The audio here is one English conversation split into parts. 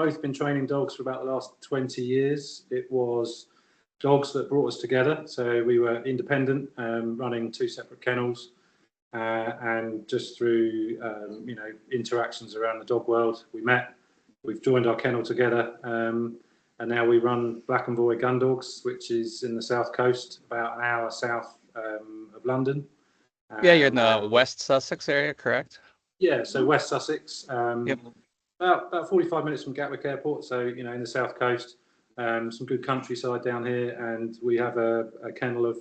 both been training dogs for about the last 20 years. It was dogs that brought us together. So we were independent, running 2 separate kennels, and just through interactions around the dog world, we met. We've joined our kennel together, and now we run Blackenvoy Gundogs, which is in the south coast, about an hour south of London. Yeah, you're in the West Sussex area, correct? Yeah, so West Sussex, Yep. about 45 minutes from Gatwick Airport, so in the south coast. Some good countryside down here, and we have a kennel of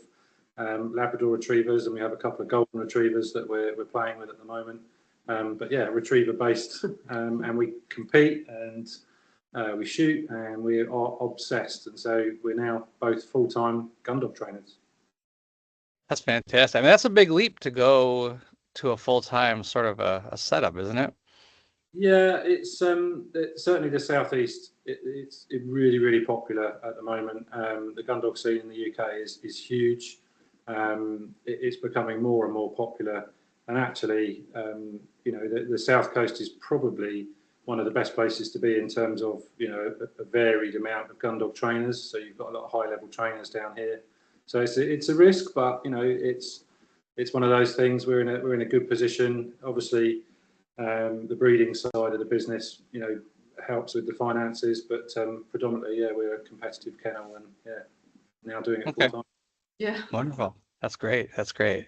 Labrador retrievers, and we have a couple of golden retrievers that we're playing with at the moment. But yeah, retriever based, and we compete and we shoot, and we are obsessed, and so we're now both full-time gun dog trainers. That's fantastic. I mean, that's a big leap to go to a full-time sort of a setup, isn't it? Yeah, it's certainly the southeast. It's really, really popular at the moment. The gun dog scene in the UK is huge. It's becoming more and more popular, and actually, the south coast is probably one of the best places to be in terms of a varied amount of gun dog trainers. So you've got a lot of high-level trainers down here. So it's a risk, but it's one of those things. We're in a good position. Obviously, the breeding side of the business, helps with the finances, but predominantly, yeah, we're a competitive kennel, and yeah, now doing it full time. Yeah. Wonderful. That's great. That's great.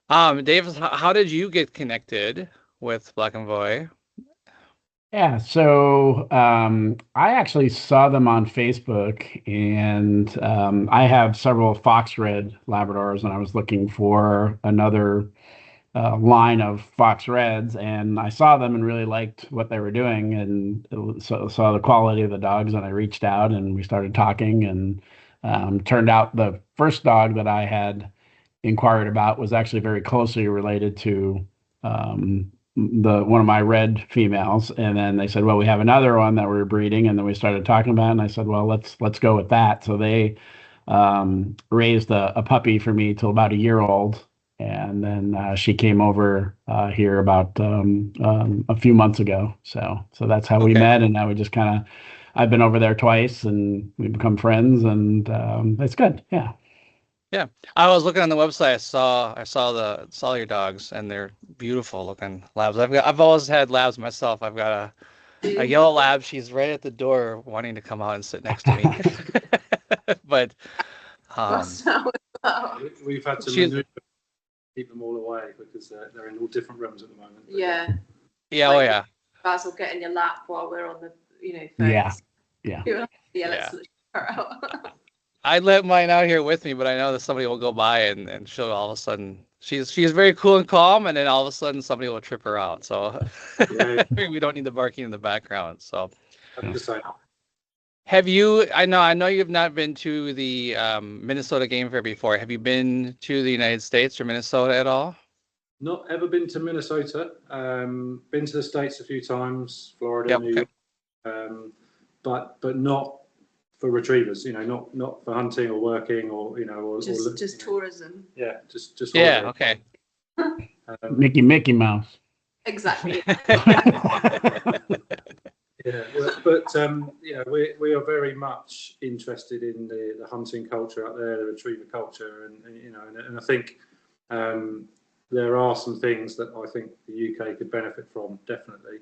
Davis, how did you get connected with Blackenvoy? Yeah, so I actually saw them on Facebook, and I have several fox red Labradors, and I was looking for another line of fox reds, and I saw them and really liked what they were doing, and saw the quality of the dogs, and I reached out and we started talking, and turned out the first dog that I had inquired about was actually very closely related to one of my red females, and then they said, well, we have another one that we're breeding, and then we started talking about it, and I said, well, let's go with that. So they raised a puppy for me till about a year old, and then she came over here about a few months ago. So that's how we met, and now we just kind of, I've been over there twice, and we've become friends, and it's good. Yeah. Yeah, I was looking on the website. I saw your dogs, and they're beautiful looking labs. I've always had labs myself. I've got a yellow lab. She's right at the door, wanting to come out and sit next to me. But we've had to maneuver, keep them all away, because they're in all different rooms at the moment. Yeah. Yeah. Like, oh yeah. Basil get in your lap while we're on the phone. Yeah. Let's let her out. I'd let mine out here with me, but I know that somebody will go by and she'll all of a sudden, she's very cool and calm, and then all of a sudden somebody will trip her out. So we don't need the barking in the background. So have you, I know you've not been to the Minnesota Game Fair before. Have you been to the United States or Minnesota at all? Not ever been to Minnesota. Been to the States a few times, Florida, New York, but not for retrievers, not for hunting or working or just tourism. Yeah, just yeah, okay. Mickey Mouse. Exactly. Yeah, but we are very much interested in the hunting culture out there, the retriever culture, and I think there are some things that I think the UK could benefit from, definitely.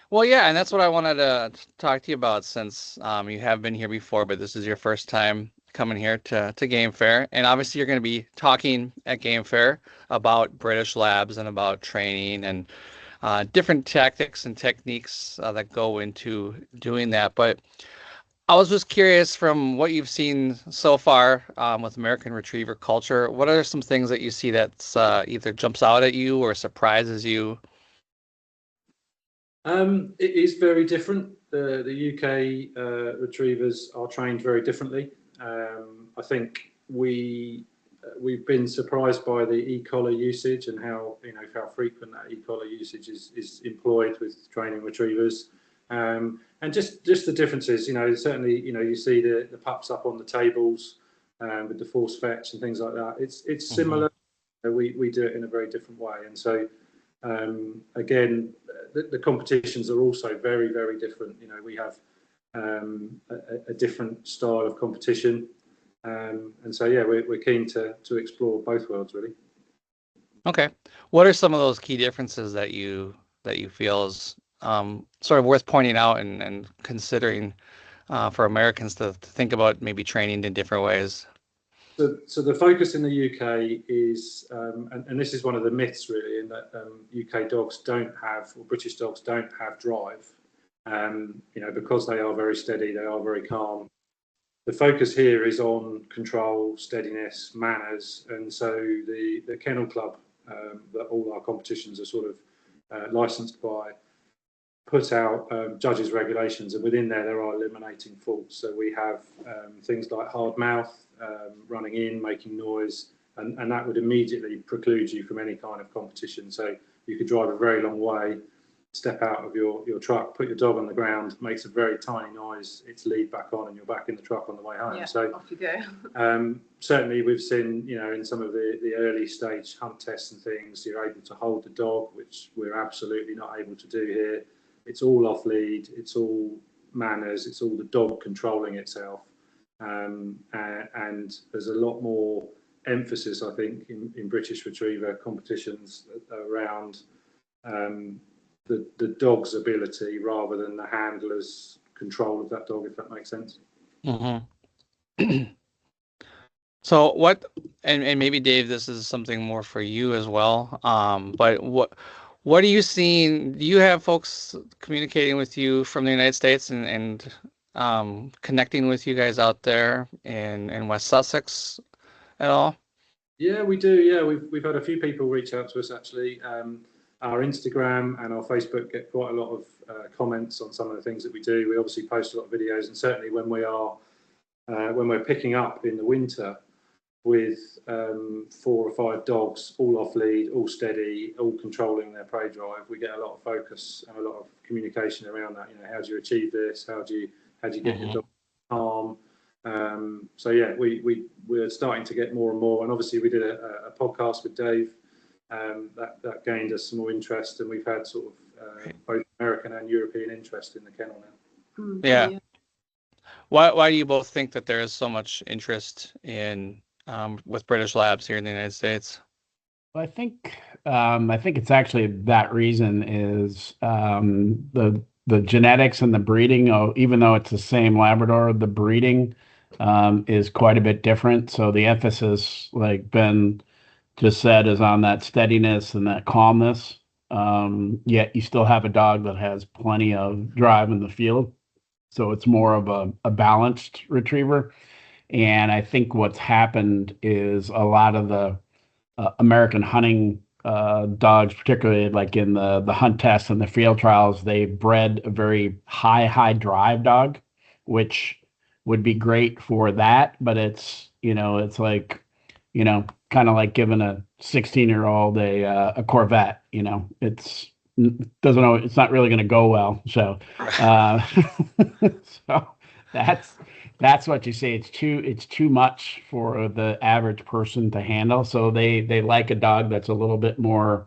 Well, yeah, and that's what I wanted to talk to you about, since you have been here before, but this is your first time coming here to Game Fair. And obviously you're going to be talking at Game Fair about British labs and about training and different tactics and techniques that go into doing that. But I was just curious, from what you've seen so far with American Retriever culture, what are some things that you see that's either jumps out at you or surprises you? It is very different. The UK retrievers are trained very differently. I think we've been surprised by the e-collar usage and how frequent that e-collar usage is employed with training retrievers, and just the differences. Certainly you see the pups up on the tables with the force fetch and things like that. It's similar. We do it in a very different way, and so Again, the competitions are also very, very different. You know, we have a different style of competition, and so yeah, we're keen to explore both worlds really. Okay, what are some of those key differences that you feel is sort of worth pointing out and considering for Americans to think about maybe training in different ways? So the focus in the UK is, and this is one of the myths really, in that UK dogs don't have, or British dogs don't have drive. You know, because they are very steady, they are very calm. The focus here is on control, steadiness, manners, and so the Kennel Club that all our competitions are sort of licensed by put out judges' regulations, and within there are eliminating faults. So we have things like hard mouth, running in, making noise, and that would immediately preclude you from any kind of competition. So you could drive a very long way, step out of your truck, put your dog on the ground, makes a very tiny noise, it's lead back on, and you're back in the truck on the way home. Yeah, so off you go. Certainly we've seen, you know, in some of the early stage hunt tests and things, you're able to hold the dog, which we're absolutely not able to do here. It's all off lead, it's all manners, it's all the dog controlling itself. And there's a lot more emphasis, I think, in British Retriever competitions around the dog's ability rather than the handler's control of that dog, if that makes sense. Mm-hmm. So what, and maybe Dave, this is something more for you as well. But what are you seeing? Do you have folks communicating with you from the United States and connecting with you guys out there in West Sussex at all? Yeah, we do. Yeah, we've had a few people reach out to us actually. Our Instagram and our Facebook get quite a lot of comments on some of the things that we do. We obviously post a lot of videos, and certainly when we're picking up in the winter with 4 or 5 dogs, all off lead, all steady, all controlling their prey drive, we get a lot of focus and a lot of communication around that. You know, how do you achieve this? How do you get your dog calm? So yeah, we're starting to get more and more, and obviously we did a podcast with Dave that gained us some more interest, and we've had sort of both American and European interest in the kennel now. Yeah. Why do you both think that there is so much interest in with British Labs here in the United States? Well, I think it's actually that reason is the genetics and the breeding. Even though it's the same Labrador, the breeding is quite a bit different. So the emphasis, like Ben just said, is on that steadiness and that calmness. Yet you still have a dog that has plenty of drive in the field. So it's more of a balanced retriever. And I think what's happened is a lot of the American hunting dogs, particularly like in the hunt tests and the field trials, they bred a very high drive dog, which would be great for that. But it's, it's like, kind of like giving a 16-year-old a Corvette, it's not really going to go well. So, so that's what you see. It's too much for the average person to handle. So they like a dog that's a little bit more,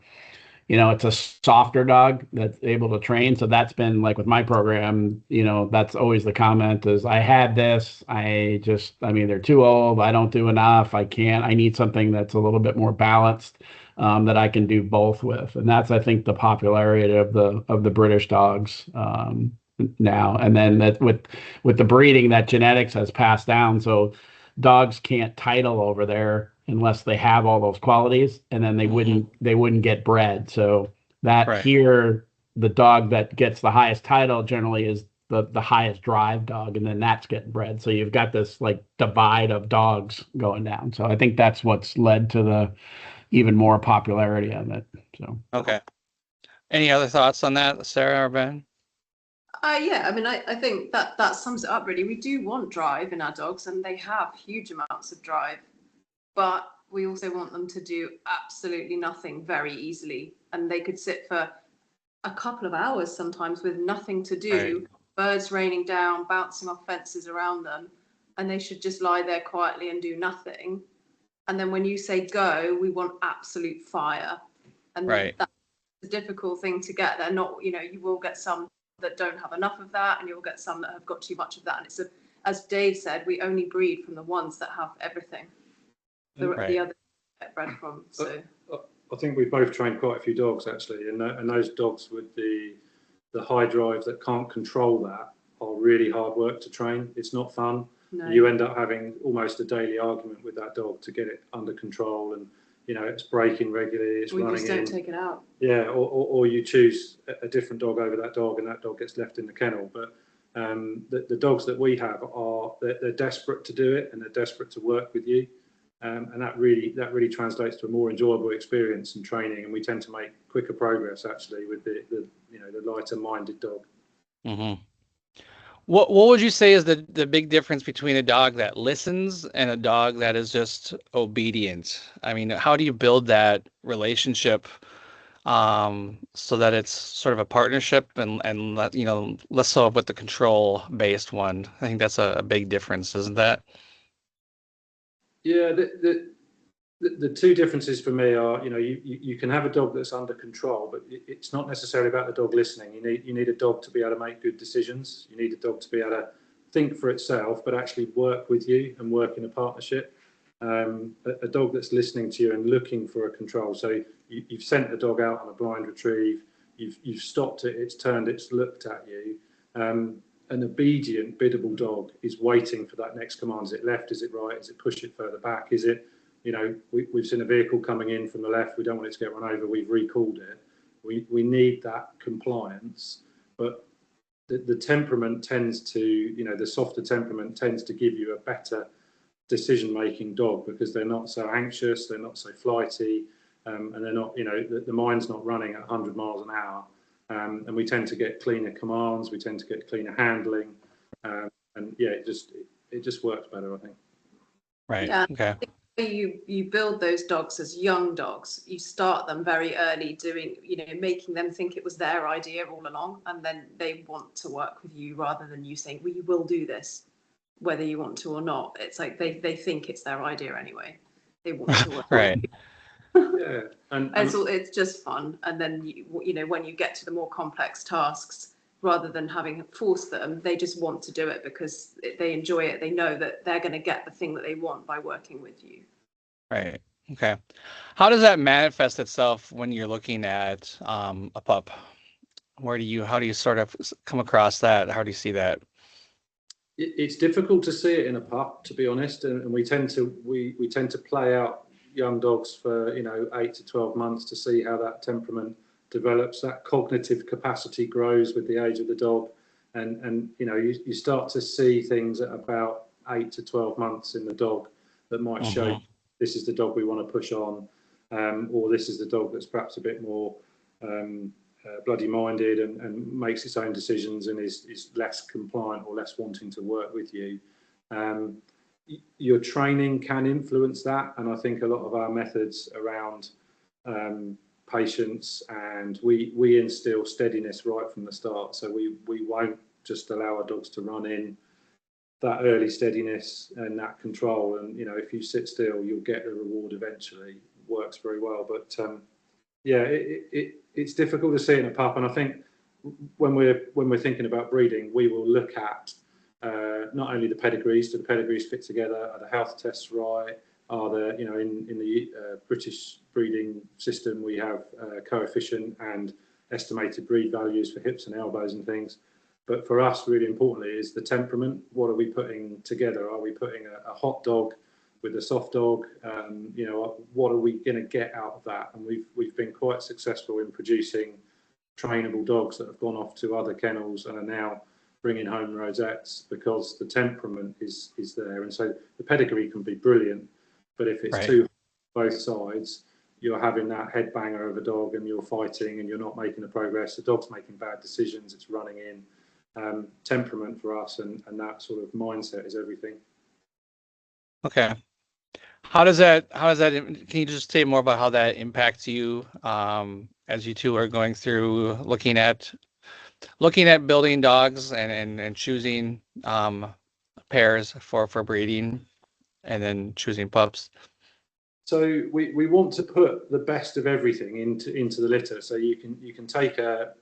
it's a softer dog that's able to train. So that's been like with my program, that's always the comment is I had this. They're too old. I don't do enough. I need something that's a little bit more balanced, that I can do both with. And that's, I think, the popularity of the British dogs now. And then that with the breeding, that genetics has passed down. So dogs can't title over there unless they have all those qualities, and then they wouldn't get bred. So that here, the dog that gets the highest title generally is the highest drive dog, and then that's getting bred. So you've got this like divide of dogs going down. So I think that's what's led to the even more popularity of it. So okay. Any other thoughts on that, Sarah or Ben? Yeah, I think that sums it up really. We do want drive in our dogs, and they have huge amounts of drive, but we also want them to do absolutely nothing very easily. And they could sit for a couple of hours sometimes with nothing to do, birds raining down, bouncing off fences around them, and they should just lie there quietly and do nothing. And then when you say go, we want absolute fire. And a difficult thing to get. They're not, you will get some that don't have enough of that, and you'll get some that have got too much of that. And as Dave said, we only breed from the ones that have everything. The other get bred from. So I think we've both trained quite a few dogs actually, and those dogs with the high drive that can't control that are really hard work to train. It's not fun. No. You end up having almost a daily argument with that dog to get it under control, and it's breaking regularly, it's running in. We just don't take it out. Yeah, or you choose a different dog over that dog, and that dog gets left in the kennel. But the dogs that we have they're desperate to do it, and they're desperate to work with you, and that really translates to a more enjoyable experience and training. And we tend to make quicker progress actually with the lighter minded dog. Mm-hmm. What would you say is the big difference between a dog that listens and a dog that is just obedient? I mean, how do you build that relationship so that it's sort of a partnership and less so with the control based one? I think that's a big difference, isn't that? Yeah, the two differences for me are, you can have a dog that's under control, but it's not necessarily about the dog listening. You need a dog to be able to make good decisions. You need a dog to be able to think for itself, but actually work with you and work in a partnership. A dog that's listening to you and looking for a control. So you've sent the dog out on a blind retrieve. You've stopped it. It's turned. It's looked at you. An obedient, biddable dog is waiting for that next command. Is it left? Is it right? Is it push it further back? Is it, we've seen a vehicle coming in from the left. We don't want it to get run over. We've recalled it. We need that compliance. But the temperament tends to, the softer temperament tends to give you a better decision-making dog because they're not so anxious, they're not so flighty, and they're not, the mind's not running at 100 miles an hour. And we tend to get cleaner commands, we tend to get cleaner handling, and yeah, it just works better, I think. Right. Yeah. Okay. You build those dogs as young dogs. You start them very early, doing, making them think it was their idea all along, and then they want to work with you rather than you saying, "Well, you will do this, whether you want to or not." It's like they think it's their idea anyway. They want to work. Right. Yeah, and it's just fun. And then when you get to the more complex tasks, rather than having forced them, they just want to do it because they enjoy it. They know that they're going to get the thing that they want by working with you. Right. Okay. How does that manifest itself when you're looking at a pup? How do you sort of come across that? How do you see that? It's difficult to see it in a pup, to be honest, and we tend to play out young dogs for 8 to 12 months to see how that temperament develops. That cognitive capacity grows with the age of the dog, and you start to see things at about 8 to 12 months in the dog that might show this is the dog we want to push on, or this is the dog that's perhaps a bit more bloody minded and makes its own decisions and is less compliant or less wanting to work with you. Your training can influence that, and I think a lot of our methods around patience, and we instill steadiness right from the start. So we won't just allow our dogs to run in. That early steadiness and that control, and if you sit still, you'll get the reward eventually. Works very well, but yeah, it's difficult to see in a pup, and I think when we're thinking about breeding, we will look at not only the pedigrees. Do the pedigrees fit together? Are the health tests right? Are the in the British breeding system we have coefficient and estimated breed values for hips and elbows and things. But for us, really importantly, is the temperament. What are we putting together? Are we putting a hot dog with a soft dog? What are we going to get out of that? And we've been quite successful in producing trainable dogs that have gone off to other kennels and are now bringing home rosettes because the temperament is there. And so the pedigree can be brilliant, but if it's too both sides, you're having that headbanger of a dog and you're fighting and you're not making the progress. The dog's making bad decisions, it's running in. Temperament for us and that sort of mindset is everything. Okay. How does that, can you just say more about how that impacts you as you two are going through looking at building dogs and choosing pairs for breeding and then choosing pups? So we want to put the best of everything into the litter. So you can take a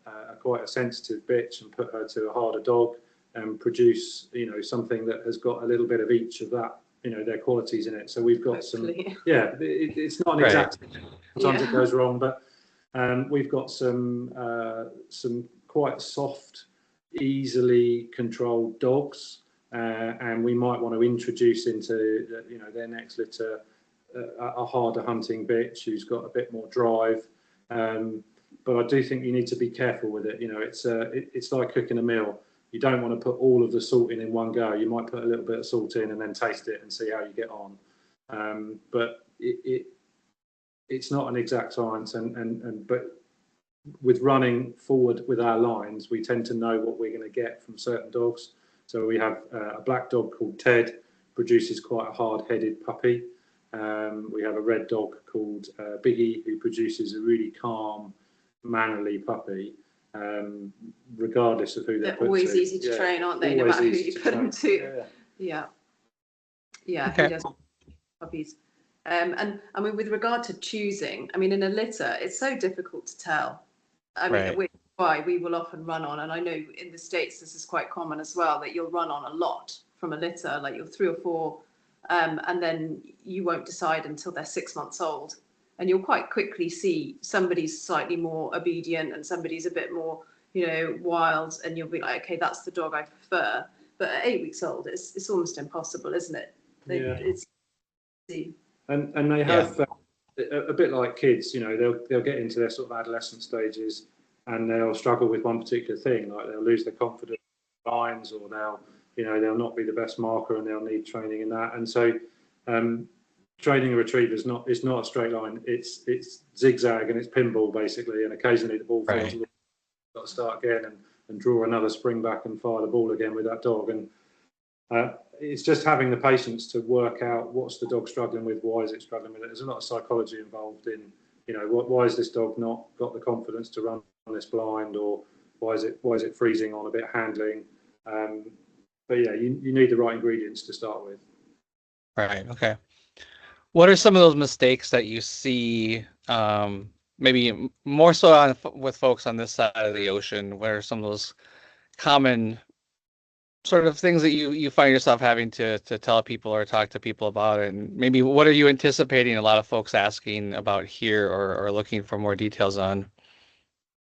quite a sensitive bitch and put her to a harder dog and produce, you know, something that has got a little bit of each of that, you know, their qualities in it. So we've got Hopefully. it's not an Right. exact. Sometimes Yeah. it goes wrong, but we've got some quite soft, easily controlled dogs, and we might want to introduce into their next litter a harder hunting bitch who's got a bit more drive. But I do think you need to be careful with it. You know, it's like cooking a meal. You don't want to put all of the salt in one go. You might put a little bit of salt in and then taste it and see how you get on. But it's not an exact science, but with running forward with our lines, we tend to know what we're going to get from certain dogs. So we have a black dog called Ted, produces quite a hard-headed puppy. We have a red dog called Biggie, who produces a really calm, mannerly puppy, regardless of who they're put always to. easy to train, aren't they? No Always matter who easy you put them to. Yeah. Yeah, Okay. he does puppies. And I mean, with regard to choosing, I mean, in a litter, it's so difficult to tell. I mean, Right. which is why we will often run on, and I know in the States this is quite common as well, that you'll run on a lot from a litter, like you're 3 or 4, and then you won't decide until they're 6 months old. And you'll quite quickly see somebody's slightly more obedient and somebody's a bit more, wild, and you'll be like, okay, that's the dog I prefer. But at 8 weeks old, it's almost impossible, isn't it? It's easy. And they have a bit like kids, they'll get into their sort of adolescent stages and they'll struggle with one particular thing, like they'll lose their confidence in lines, or they'll not be the best marker and they'll need training in that. And so training a retriever is not a straight line. It's zigzag and it's pinball basically, and occasionally the ball falls. Right. You've got to start again and draw another spring back and fire the ball again with that dog. And it's just having the patience to work out what's the dog struggling with, why is it struggling with it. There's a lot of psychology involved in, why is this dog not got the confidence to run on this blind, or why is it freezing on a bit of handling. But yeah, you need the right ingredients to start with. Right. Okay. What are some of those mistakes that you see, maybe more so with folks on this side of the ocean? What are some of those common sort of things that you find yourself having to tell people or talk to people about? And maybe what are you anticipating a lot of folks asking about here, or looking for more details on?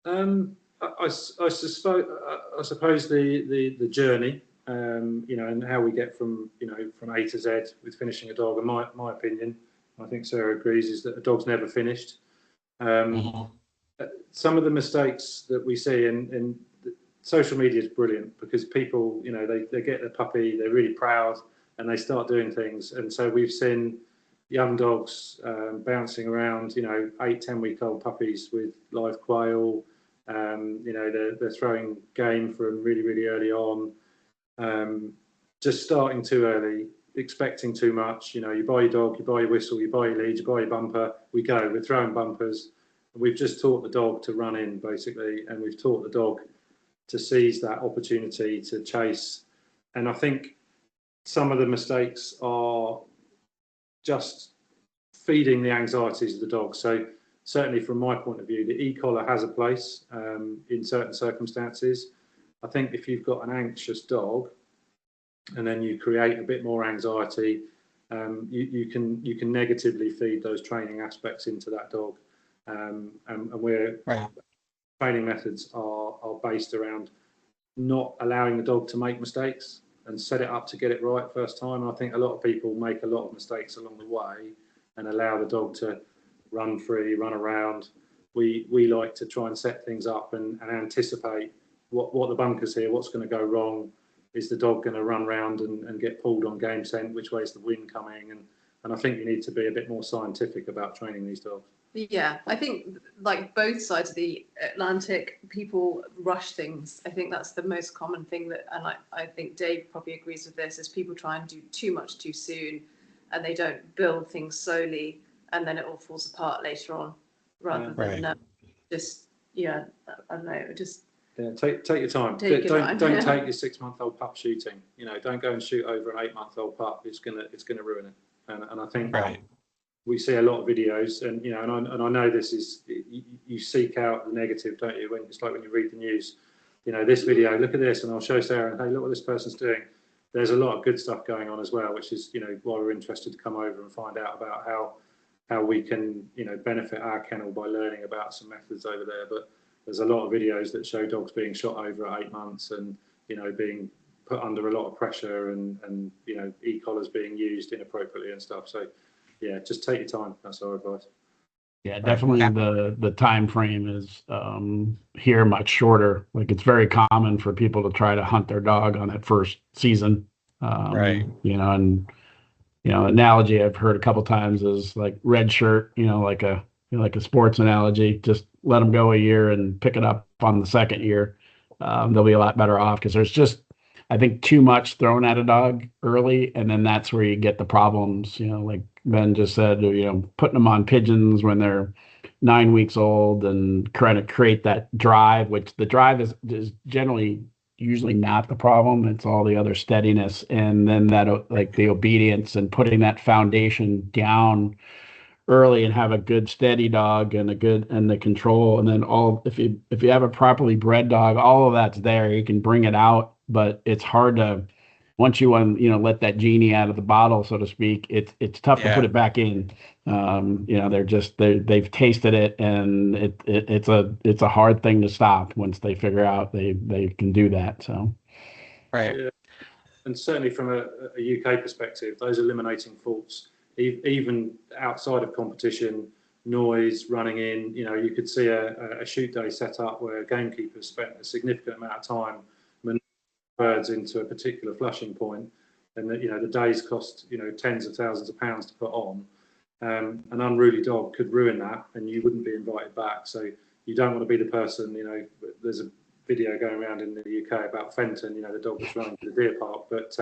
I suppose the journey, and how we get from A to Z with finishing a dog. And my opinion, I think Sarah agrees, is that a dog's never finished. Some of the mistakes that we see in social media is brilliant, because people, they get their puppy, they're really proud, and they start doing things. And so we've seen young dogs bouncing around, 8-10 week old puppies with live quail. They're throwing game from really, really early on, just starting too early, expecting too much. You buy your dog, you buy your whistle, you buy your lead, you buy your bumper, we're throwing bumpers. We've just taught the dog to run in, basically, and we've taught the dog to seize that opportunity to chase. And I think some of the mistakes are just feeding the anxieties of the dog. So certainly from my point of view, the e-collar has a place in certain circumstances. I think if you've got an anxious dog and then you create a bit more anxiety, you can negatively feed those training aspects into that dog. And we're Right. Training methods are based around not allowing the dog to make mistakes and set it up to get it right first time. And I think a lot of people make a lot of mistakes along the way and allow the dog to run free, run around. We like to try and set things up and anticipate what the bunker's here, what's going to go wrong. Is the dog going to run around and get pulled on game scent? Which way is the wind coming? And I think you need to be a bit more scientific about training these dogs. Yeah, I think like both sides of the Atlantic, people rush things. I think that's the most common thing and I think Dave probably agrees with this, is people try and do too much too soon, and they don't build things slowly, and then it all falls apart later on, rather than I don't know, just take your time. Don't take your 6-month-old pup shooting. Don't go and shoot over an 8-month-old pup. It's gonna ruin it. And I think we see a lot of videos, and and I know this is you seek out the negative, don't you? When it's like when you read the news, this video, look at this, and I'll show Sarah, and hey, look what this person's doing. There's a lot of good stuff going on as well, which is why we're interested to come over and find out about how we can benefit our kennel by learning about some methods over there. But there's a lot of videos that show dogs being shot over at 8 months, and being put under a lot of pressure, and e-collars being used inappropriately and stuff. So yeah, just take your time. That's our advice. Yeah, definitely the time frame is here much shorter. Like, it's very common for people to try to hunt their dog on that first season. Right. Analogy I've heard a couple times is like red shirt, like a sports analogy. Just let them go a year and pick it up on the second year. They'll be a lot better off, because there's just, I think, too much thrown at a dog early, and then that's where you get the problems. Like Ben just said, putting them on pigeons when they're 9 weeks old and trying to create that drive, which the drive is generally usually not the problem. It's all the other steadiness, and then that, like, the obedience and putting that foundation down early and have a good steady dog and the control, and then if you have a properly bred dog, all of that's there. You can bring it out, but it's hard to, once you let that genie out of the bottle, so to speak. It's tough to put it back in. They've tasted it, and it's a hard thing to stop once they figure out they can do that. So right. Yeah. And certainly from a UK perspective, those eliminating faults, even outside of competition, noise, running in, you could see a shoot day set up where gamekeepers spent a significant amount of time maneuvering birds into a particular flushing point, and that the days cost tens of thousands of pounds to put on. An unruly dog could ruin that, and you wouldn't be invited back. So you don't want to be the person. There's a video going around in the UK about Fenton, the dog that's running to the deer park, but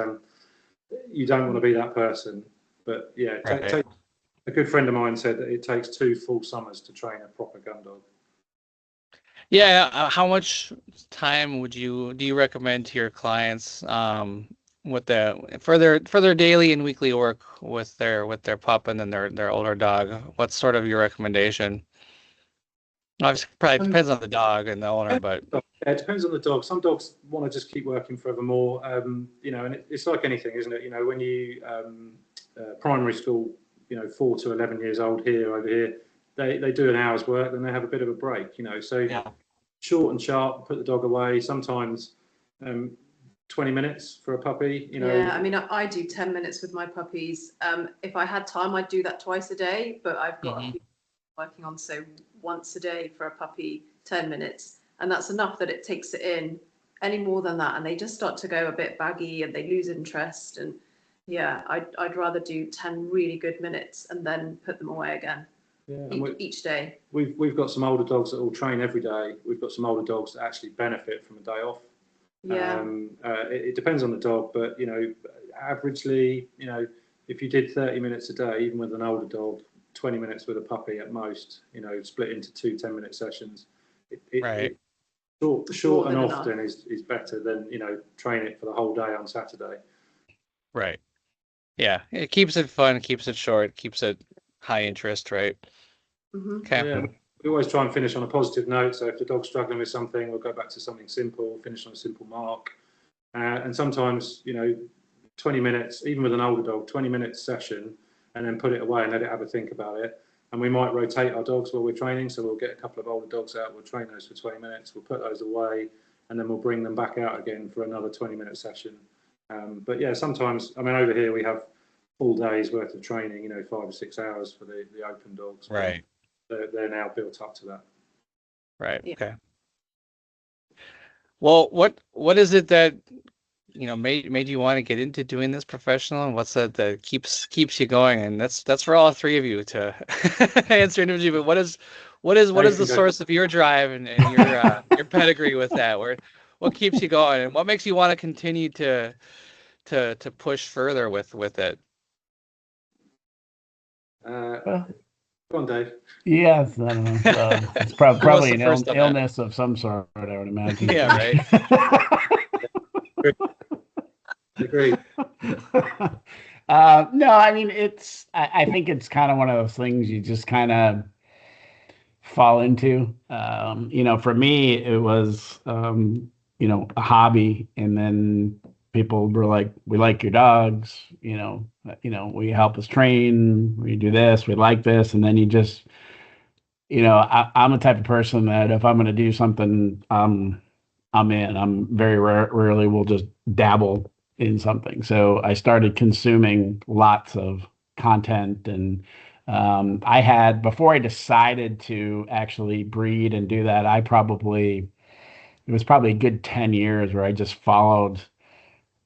you don't want to be that person. But yeah, a good friend of mine said that it takes 2 full summers to train a proper gun dog. Yeah. How much time do you recommend to your clients with for their daily and weekly work with their pup and then their older dog? What's sort of your recommendation? Obviously, probably depends on the dog and the owner, but it depends on the dog. Some dogs want to just keep working forevermore, and it's like anything, isn't it? When you primary school, 4 to 11 years old over here, they do an hour's work, then they have a bit of a break, so short and sharp, put the dog away. Sometimes 20 minutes for a puppy, Yeah, I mean, I do 10 minutes with my puppies. If I had time, I'd do that twice a day, but I've got a few working on, so once a day for a puppy, 10 minutes, and that's enough that it takes it in. Any more than that, and they just start to go a bit baggy and they lose interest. And yeah, I'd rather do 10 really good minutes and then put them away again. Yeah, each day. We've got some older dogs that will train every day. We've got some older dogs that actually benefit from a day off. Yeah. It depends on the dog, but averagely, if you did 30 minutes a day, even with an older dog, 20 minutes with a puppy at most, split into 2 10-minute sessions. Short and often is better than train it for the whole day on Saturday. Right. Yeah, it keeps it fun, keeps it short, keeps it high interest, right? Mm-hmm. Okay. Yeah. We always try and finish on a positive note. So if the dog's struggling with something, we'll go back to something simple, finish on a simple mark. And sometimes, 20 minutes, even with an older dog, 20-minute session, and then put it away and let it have a think about it. And we might rotate our dogs while we're training. So we'll get a couple of older dogs out, we'll train those for 20 minutes, we'll put those away, and then we'll bring them back out again for another 20-minute session. But yeah, sometimes, over here we have full days worth of training, 5 or 6 hours for the open dogs. Right. They're now built up to that. Right. Yeah. Okay. Well, what is it that made you want to get into doing this professional, and what's that keeps you going? And that's for all 3 of you to answer individually. But what is the source of your drive and your pedigree with that? What keeps you going, and what makes you want to continue to push further with it? Go on, Dave. Yes, I don't know. It's probably an illness of some sort, I would imagine. Yeah, right. Agreed. No, I mean, I think it's kind of one of those things you just kind of fall into. For me, it was, a hobby. And then people were like, we like your dogs, we help us train, we do this, we like this. And then you just, I'm the type of person that if I'm going to do something, I'm in. I'm very rarely will just dabble in something. So I started consuming lots of content, and I had before I decided to actually breed and do that. It was probably a good 10 years where I just followed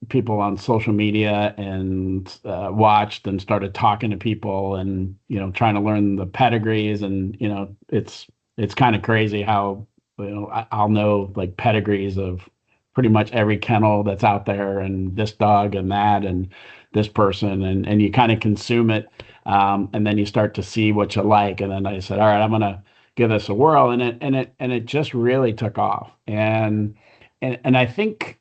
people on social media and watched and started talking to people and trying to learn the pedigrees, and it's kind of crazy how I'll know like pedigrees of pretty much every kennel that's out there, and this dog and that and this person, and you kind of consume it, and then you start to see what you like. And then I said, all right, I'm gonna give this a whirl, and it just really took off. And I think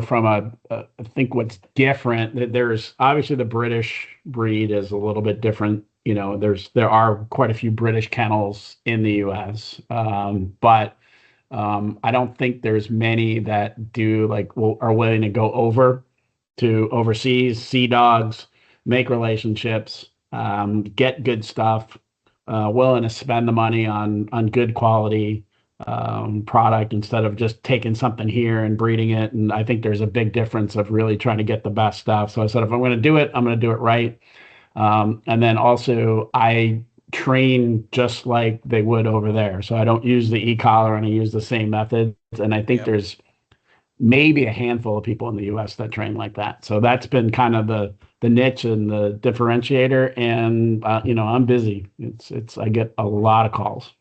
from I think what's different, that there's obviously the British breed is a little bit different. There are quite a few British kennels in the U.S., but I don't think there's many that do are willing to go over to overseas, see dogs, make relationships, get good stuff, willing to spend the money on good quality product instead of just taking something here and breeding it. And I think there's a big difference of really trying to get the best stuff. So I said, if I'm going to do it, I'm going to do it right. And then also I train just like they would over there. So I don't use the e-collar, and I use the same methods. And I think there's maybe a handful of people in the US that train like that. So that's been kind of the niche and the differentiator. And I'm busy. I get a lot of calls.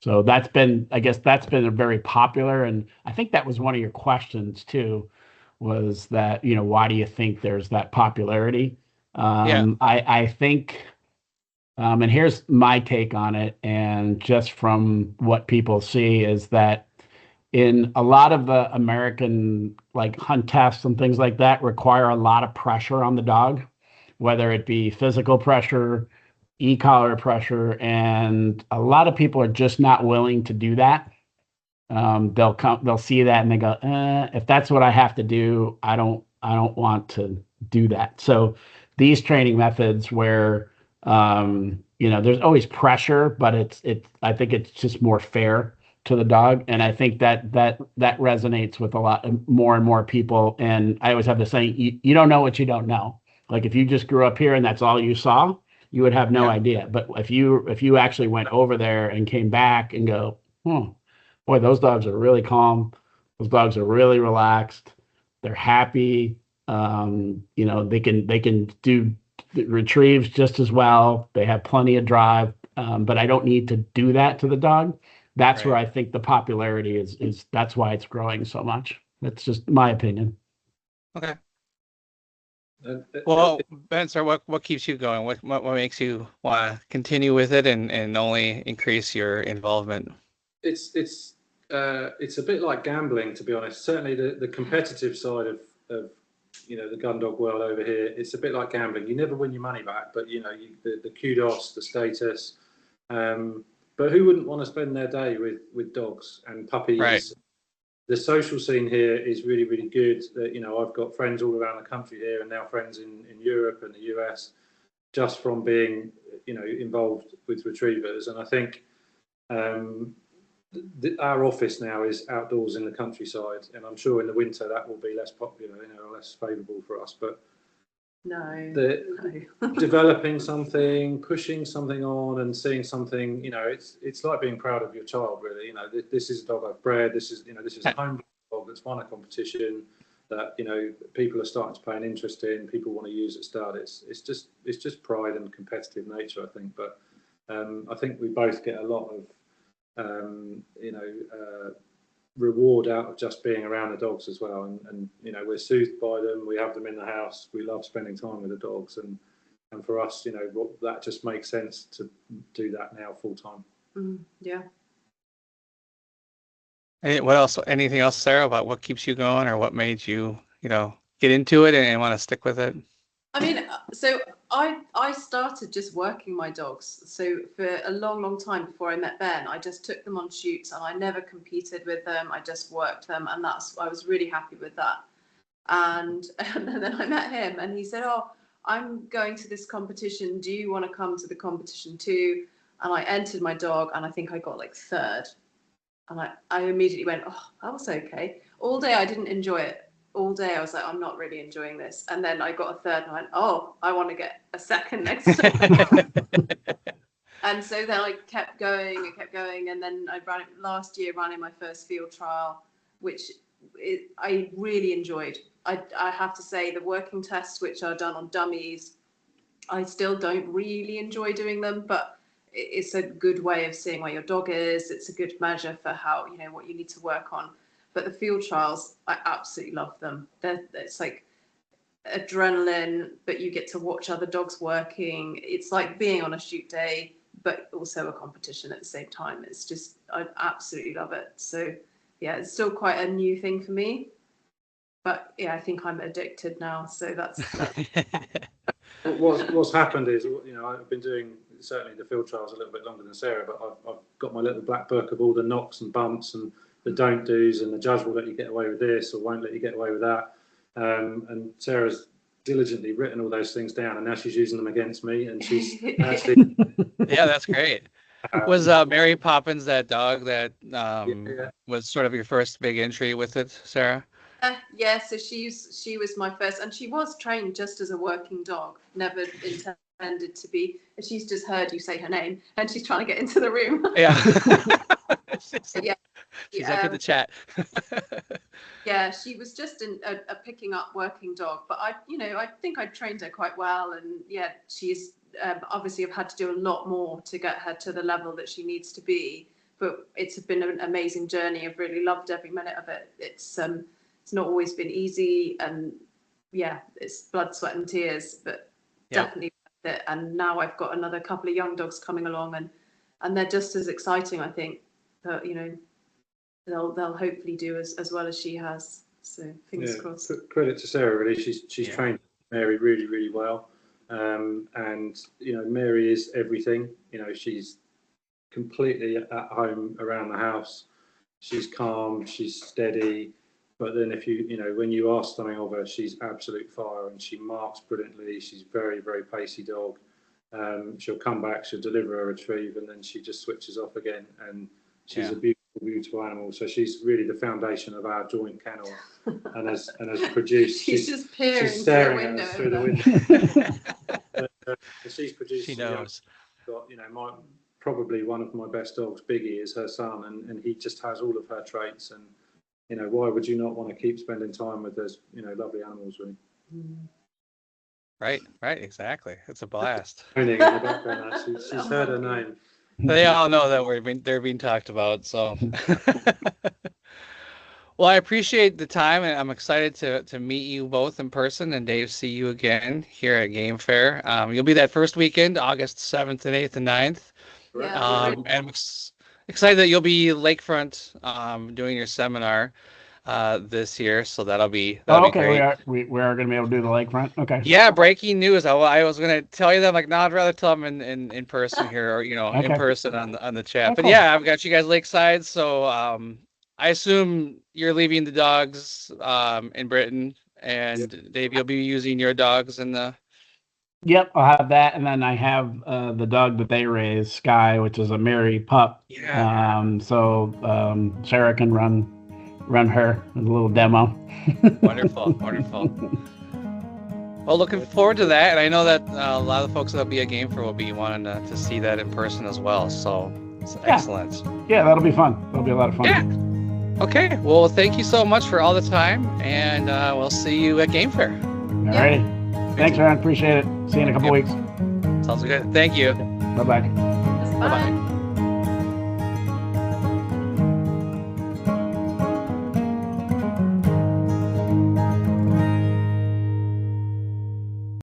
So I guess that's been a very popular, and I think that was one of your questions too, was that, why do you think there's that popularity? I think, and here's my take on it, and just from what people see is that in a lot of the American like hunt tests and things like that require a lot of pressure on the dog, whether it be physical pressure, e-collar pressure, and a lot of people are just not willing to do that. They'll see that and they go, if that's what I have to do, I don't want to do that. So these training methods where, there's always pressure, but I think it's just more fair to the dog. And I think that resonates with a lot more and more people. And I always have the saying, you don't know what you don't know. Like if you just grew up here and that's all you saw, you would have no idea. But if you actually went over there and came back and go, boy, those dogs are really calm. Those dogs are really relaxed. They're happy. They can do retrieves just as well. They have plenty of drive. But I don't need to do that to the dog. That's where I think the popularity is. That's why it's growing so much. That's just my opinion. Okay. Well, Ben, sir, what keeps you going? What makes you want to continue with it and only increase your involvement? It's a bit like gambling, to be honest. Certainly the competitive side of the gun dog world over here, it's a bit like gambling. You never win your money back, but the kudos, the status. But who wouldn't want to spend their day with dogs and puppies? Right. The social scene here is really, really good. I've got friends all around the country here, and now friends in Europe and the US, just from being involved with retrievers. And I think our office now is outdoors in the countryside, and I'm sure in the winter that will be less popular, less favourable for us. But developing something, pushing something on, and seeing something, it's like being proud of your child, really. This is a dog I've bred. This is a home dog that's won a competition that people are starting to pay an interest in. People want to use at stud. It's just pride and competitive nature, I think. But I think we both get a lot of reward out of just being around the dogs as well, and we're soothed by them. We have them in the house. We love spending time with the dogs, and for us, that just makes sense to do that now full time. Yeah. What else? Anything else, Sarah, about what keeps you going, or what made you get into it and want to stick with it? I mean, so I started just working my dogs. So for a long time before I met Ben, I just took them on shoots and I never competed with them. I just worked them, and I was really happy with that. And then I met him, and he said, "Oh, I'm going to this competition. Do you want to come to the competition too?" And I entered my dog, and I think I got like third. And I immediately went, "Oh, that was okay." All day I didn't enjoy it. All day I was like, I'm not really enjoying this. And then I got a third, and I went, oh, I want to get a second next time. And so then I kept going, and then last year ran in my first field trial, which I really enjoyed. I have to say, the working tests, which are done on dummies, I still don't really enjoy doing them, but it's a good way of seeing where your dog is. It's a good measure for how, what you need to work on. But the field trials, I absolutely love them. It's like adrenaline, but you get to watch other dogs working. It's like being on a shoot day, but also a competition at the same time. It's just, I absolutely love it. So yeah, it's still quite a new thing for me. But yeah, I think I'm addicted now. So that's What's happened is, I've been doing certainly the field trials a little bit longer than Sarah, but I've got my little black book of all the knocks and bumps and the don't do's, and the judge will let you get away with this or won't let you get away with that. And Sarah's diligently written all those things down, and now she's using them against me, and she's actually... Yeah, that's great. Was Mary Poppins that dog that was sort of your first big entry with it, Sarah? Yeah, so she was my first, and she was trained just as a working dog, never intended to be. She's just heard you say her name, and she's trying to get into the room. Yeah. Yeah. She's up in the chat. Yeah, she was just a picking up working dog, but I think I trained her quite well, and yeah, she's obviously I've had to do a lot more to get her to the level that she needs to be. But it's been an amazing journey. I've really loved every minute of it. It's not always been easy, and yeah, it's blood, sweat, and tears, but definitely worth it. And now I've got another couple of young dogs coming along, and they're just as exciting. I think that they'll hopefully do as well as she has. So fingers crossed. Credit to Sarah, really. She's trained Mary really, really well. And Mary is everything. She's completely at home around the house. She's calm, she's steady. But then when you ask something of her, she's absolute fire, and she marks brilliantly. She's very, very pacey dog. She'll come back, she'll deliver a retrieve, and then she just switches off again. And she's a beautiful, beautiful animal. So she's really the foundation of our joint kennel, and has produced. She's just peering she's staring through the window. She's produced. She knows. Got probably one of my best dogs, Biggie, is her son, and he just has all of her traits. And why would you not want to keep spending time with those lovely animals, really? Right, exactly. It's a blast. In the background, she's heard her name. They all know that they're being talked about. So, well, I appreciate the time, and I'm excited to meet you both in person, and Dave, see you again here at Game Fair. You'll be that first weekend, August 7th and 8th and 9th. And I'm excited that you'll be lakefront doing your seminar this year, so that'll be great. We are going to be able to do the lakefront. Okay. Yeah, breaking news. I was going to tell you that, like, no, I'd rather tell them in person here, or in person on the chat. But yeah, I've got you guys lakeside, so I assume you're leaving the dogs in Britain, and Dave, you'll be using your dogs in the. Yep, I'll have that, and then I have the dog that they raise, Sky, which is a Mary pup. Yeah. So Sarah can run her a little demo. Wonderful. Well, looking forward to that, and I know that a lot of the folks that'll be at Game Fair will be wanting to see that in person as well. So it's excellent. Yeah, that'll be fun. That'll be a lot of fun. Yeah. Okay. Well, thank you so much for all the time, and we'll see you at Game Fair. Alrighty. Thanks, Ron. Appreciate it. See you in a couple weeks. Sounds good. Thank you. Bye-bye. Bye.